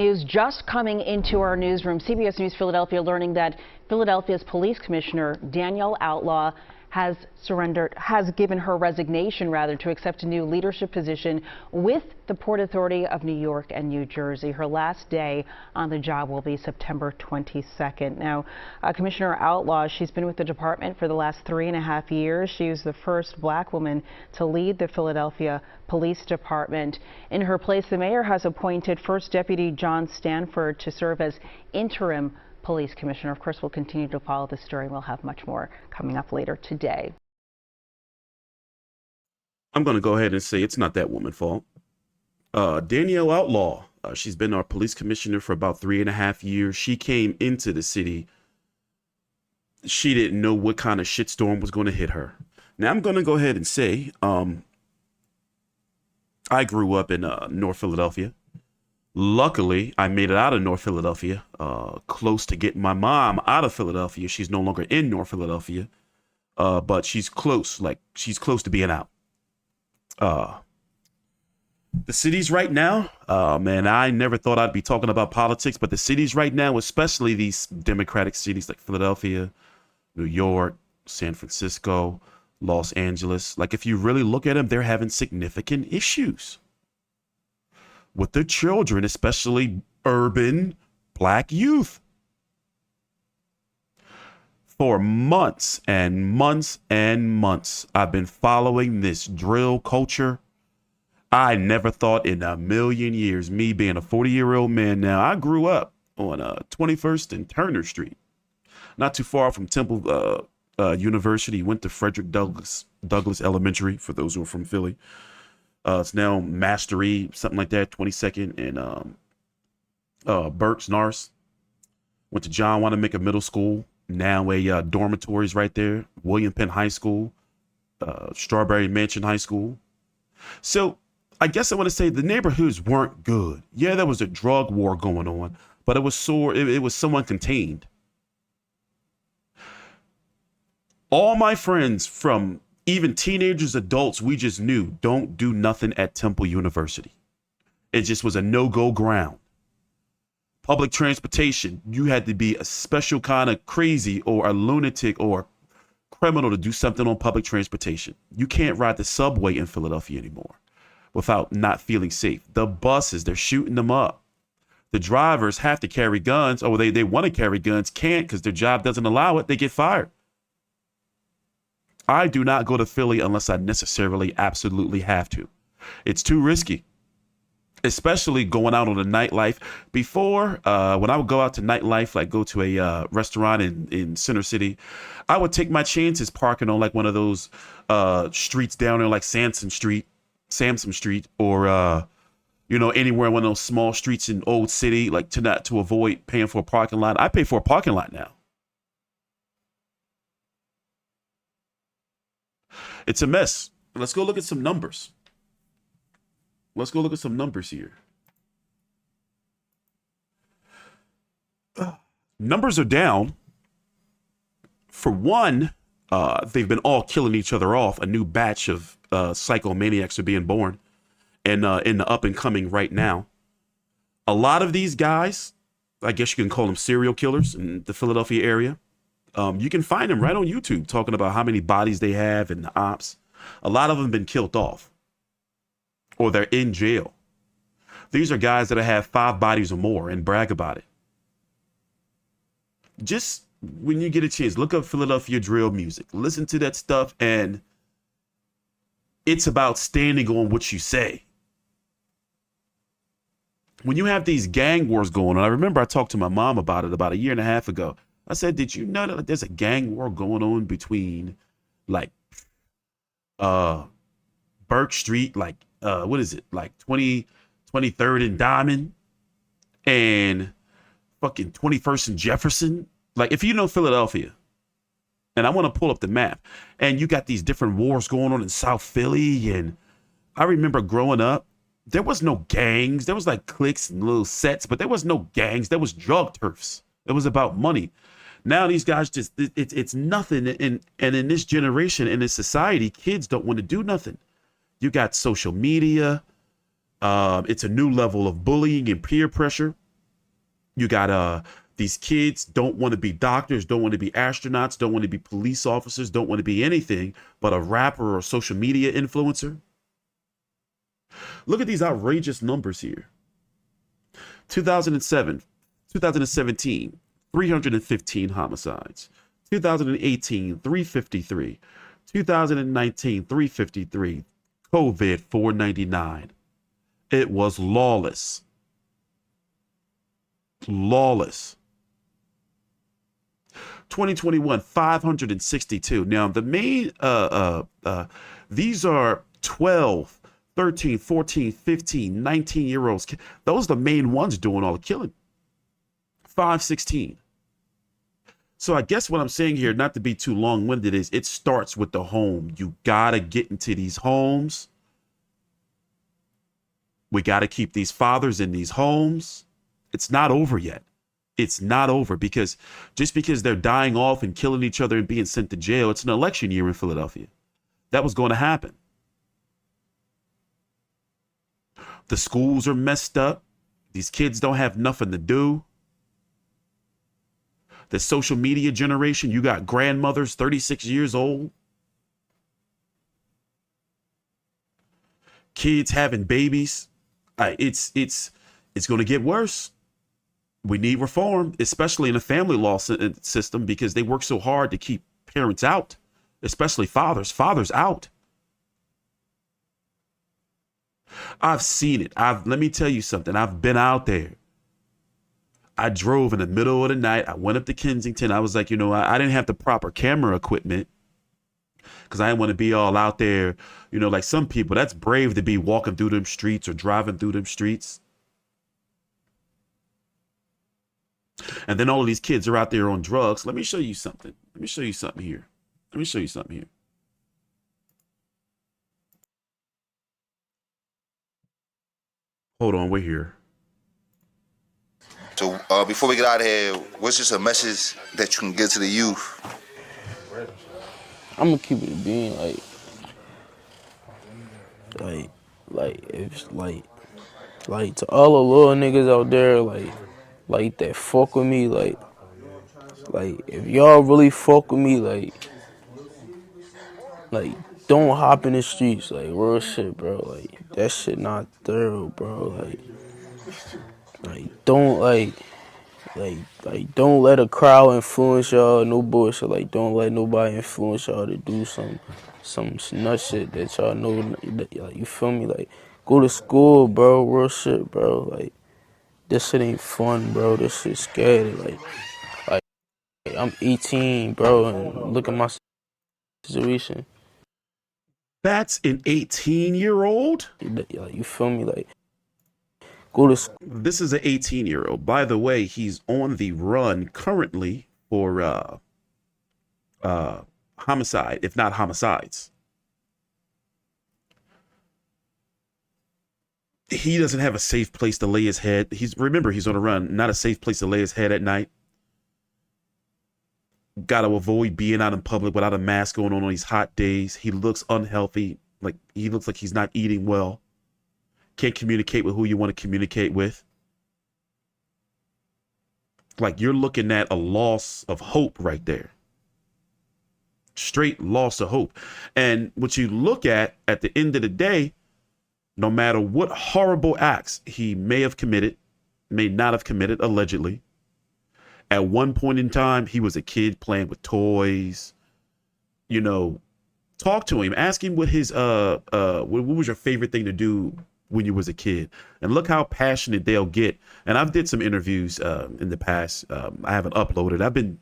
News just coming into our newsroom. CBS News Philadelphia learning that Philadelphia's police commissioner, Danielle Outlaw, has given her resignation to accept a new leadership position with the Port Authority of New York and New Jersey. Her last day on the job will be September 22nd. Now, Commissioner Outlaw, she's been with the department for the last 3.5 years. She was the first black woman to lead the Philadelphia Police Department. In her place, the mayor has appointed First Deputy John Stanford to serve as interim police commissioner. Of course, we'll continue to follow this story. We'll have much more coming up later today. I'm going to go ahead and say it's not that woman's fault. Danielle Outlaw, she's been our police commissioner for about 3.5 years. She came into the city. She didn't know what kind of shitstorm was going to hit her. Now, I'm going to go ahead and say I grew up in North Philadelphia. Luckily, I made it out of North Philadelphia, close to getting my mom out of Philadelphia. She's no longer in North Philadelphia, but she's close, she's close to being out. The cities right now, man, I never thought I'd be talking about politics, but the cities right now, especially these Democratic cities like Philadelphia, New York, San Francisco, Los Angeles, if you really look at them, they're having significant issues with their children, especially urban black youth. For months and months and months, I've been following this drill culture. I never thought in a million years, me being a 40-year-old man now, I grew up on 21st and Turner Street, not too far from Temple University. Went to Frederick Douglass Elementary, for those who are from Philly. It's now Mastery, something like that, 22nd and Burks, Norris. Went to John Wanamaker Middle School, now a dormitories right there. William Penn High School, Strawberry Mansion High School. So I guess I want to say the neighborhoods weren't good. Yeah, there was a drug war going on, but it was somewhat contained. All my friends, from even teenagers, adults, we just knew don't do nothing at Temple University. It just was a no-go ground. Public transportation, you had to be a special kind of crazy or a lunatic or criminal to do something on public transportation. You can't ride the subway in Philadelphia anymore without not feeling safe. The buses, they're shooting them up. The drivers have to carry guns, or they want to carry guns, can't because their job doesn't allow it. They get fired. I do not go to Philly unless I necessarily absolutely have to. It's too risky, especially going out on the nightlife. Before, when I would go out to nightlife, like go to a restaurant in Center City, I would take my chances parking on one of those streets down there, like Sansom Street, or anywhere in one of those small streets in Old City, to avoid paying for a parking lot. I pay for a parking lot now. It's a mess. Let's go look at some numbers. Here. Numbers are down. For one, they've been all killing each other off. A new batch of psychomaniacs are being born and in the up and coming right now. A lot of these guys, I guess you can call them serial killers in the Philadelphia area. You can find them right on YouTube talking about how many bodies they have and the ops. A lot of them have been killed off or they're in jail. These are guys that have 5 bodies or more and brag about it. Just when you get a chance, look up Philadelphia drill music, listen to that stuff, and it's about standing on what you say. When you have these gang wars going on, I remember I talked to my mom about it about 1.5 years ago. I said, did you know that there's a gang war going on between Burke Street, what is it? 23rd and Diamond and fucking 21st and Jefferson? If you know Philadelphia, and I want to pull up the map, and you got these different wars going on in South Philly. And I remember growing up, there was no gangs. There was cliques and little sets, but there was no gangs. There was drug turfs. It was about money. Now these guys it's nothing. And in this generation, in this society, kids don't want to do nothing. You got social media. It's a new level of bullying and peer pressure. You got these kids don't want to be doctors, don't want to be astronauts, don't want to be police officers, don't want to be anything but a rapper or social media influencer. Look at these outrageous numbers here. 2007, 2017, 315 homicides. 2018, 353. 2019, 353. COVID, 499. It was lawless. Lawless. 2021, 562. Now, the main, these are 12, 13, 14, 15, 19-year-olds. Those are the main ones doing all the killing. 516. So I guess what I'm saying here, not to be too long-winded, is it starts with the home. You got to get into these homes. We got to keep these fathers in these homes. It's not over yet. It's not over, because just because they're dying off and killing each other and being sent to jail, it's an election year in Philadelphia. That was going to happen. The schools are messed up. These kids don't have nothing to do. The social media generation, you got grandmothers 36 years old. Kids having babies. It's going to get worse. We need reform, especially in the family law system, because they work so hard to keep parents out, especially fathers. Fathers out. I've seen it. Let me tell you something. I've been out there. I drove in the middle of the night. I went up to Kensington. I was like, I didn't have the proper camera equipment because I didn't want to be all out there, like some people. That's brave to be walking through them streets or driving through them streets. And then all of these kids are out there on drugs. Let me show you something. Let me show you something here. Hold on, we're here. So before we get out of here, what's just a message that you can give to the youth? I'm gonna keep it being if to all the little niggas out there like that fuck with me, like if y'all really fuck with me, like don't hop in the streets, like real shit, bro. Like that shit not thorough, bro. Don't let a crowd influence y'all. No bullshit. Like don't let nobody influence y'all to do some nut shit that y'all know. Like you feel me? Like go to school, bro. Real shit, bro. Like this shit ain't fun, bro. This shit scary. Like I'm 18, bro, and look at my situation. That's an 18-year-old? Like you feel me? Like go to school. This is an 18-year-old. By the way, he's on the run currently for homicide, if not homicides. He doesn't have a safe place to lay his head. Remember, he's on a run, not a safe place to lay his head at night. Got to avoid being out in public without a mask going on these hot days. He looks unhealthy. Like he looks like he's not eating well. Can't communicate with who you want to communicate with. Like you're looking at a loss of hope right there. Straight loss of hope. And what you look at the end of the day, no matter what horrible acts he may have committed, may not have committed, allegedly, at one point in time, he was a kid playing with toys. Talk to him. Ask him what his what was your favorite thing to do when you was a kid, and look how passionate they'll get. And I've did some interviews in the past. I haven't uploaded.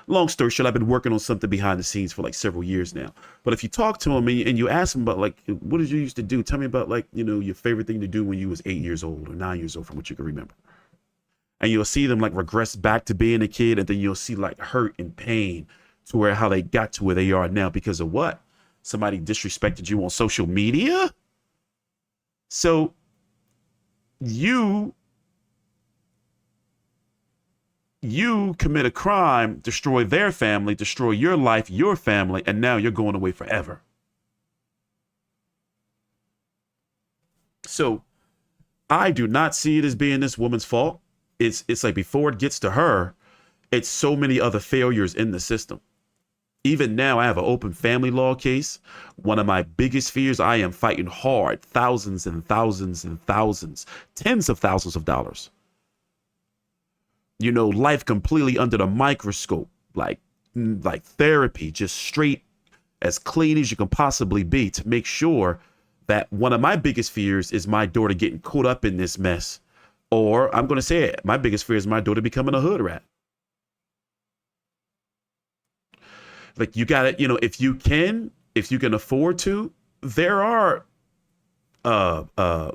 Long story short, I've been working on something behind the scenes for like several years now. But if you talk to him and you ask him about like, what did you used to do? Tell me about like, your favorite thing to do when you was 8 years old or 9 years old, from what you can remember. And you'll see them like regress back to being a kid, and then you'll see like hurt and pain to where how they got to where they are now because of what? Somebody disrespected you on social media? So you commit a crime, destroy their family, destroy your life, your family, and now you're going away forever. So I do not see it as being this woman's fault. it's like before it gets to her, it's so many other failures in the system. Even now, I have an open family law case. One of my biggest fears, I am fighting hard, thousands and thousands and thousands, tens of thousands of dollars. You know, life completely under the microscope, like therapy, just straight as clean as you can possibly be to make sure that one of my biggest fears is my daughter getting caught up in this mess. Or I'm going to say it, my biggest fear is my daughter becoming a hood rat. Like you got to, you know, if you can afford to, there are, I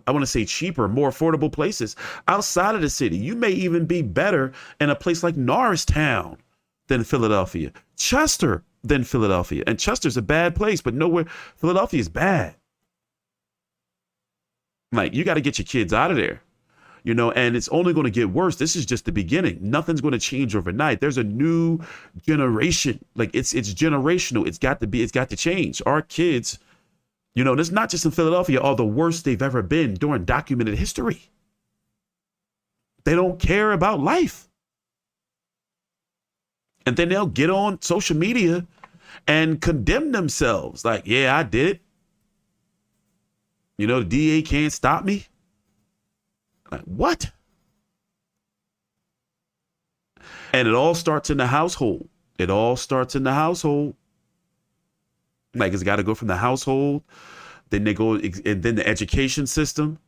want to say cheaper, more affordable places outside of the city. You may even be better in a place like Norristown than Philadelphia, Chester than Philadelphia. And Chester's a bad place, but nowhere, Philadelphia is bad. Like you got to get your kids out of there. You know, and it's only going to get worse. This is just the beginning. Nothing's going to change overnight. There's a new generation. Like it's generational. It's got to change. Our kids, you know, this not just in Philadelphia, are the worst they've ever been during documented history. They don't care about life. And then they'll get on social media and condemn themselves. Like, yeah, I did it. You know, the DA can't stop me. Like, what? And it all starts in the household. It all starts in the household. Like it's got to go from the household. Then they go, and then the education system.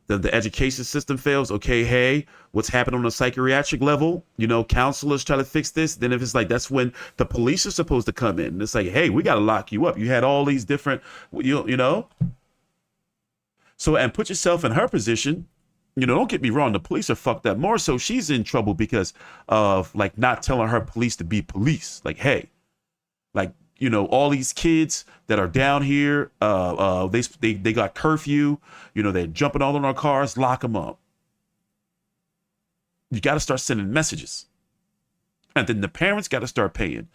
Then the education system fails. Okay, hey, what's happening on a psychiatric level? You know, counselors try to fix this. Then if it's like, that's when the police are supposed to come in. And it's like, hey, we got to lock you up. You had all these different, you know. So, and put yourself in her position. You know, don't get me wrong. The police are fucked up. More so, she's in trouble because of like not telling her police to be police. Like, hey, like, you know, all these kids that are down here, they got curfew. You know, they're jumping all in our cars. Lock them up. You got to start sending messages, and then the parents got to start paying.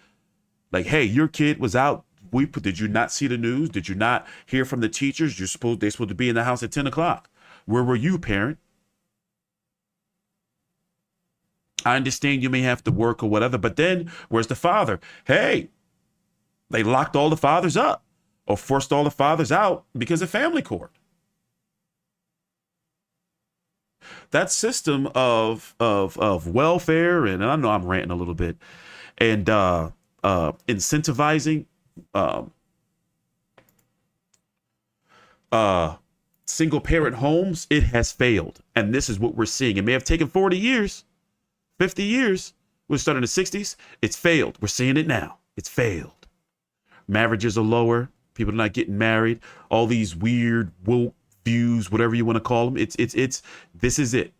Like, hey, your kid was out. Did you not see the news? Did you not hear from the teachers? They're supposed to be in the house at 10 o'clock. Where were you, parent? I understand you may have to work or whatever, but then where's the father? Hey, they locked all the fathers up or forced all the fathers out because of family court. That system of welfare, and I know I'm ranting a little bit, and incentivizing single parent homes, it has failed. And this is what we're seeing. It may have taken 40 years. 50 years. We started in the 60s. It's failed. We're seeing it now. It's failed. Marriages are lower. People are not getting married. All these weird woke views, whatever you want to call them. This is it.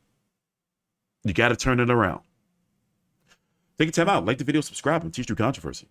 You got to turn it around. Take a time out. Like the video, subscribe, and TstreeT Controversy.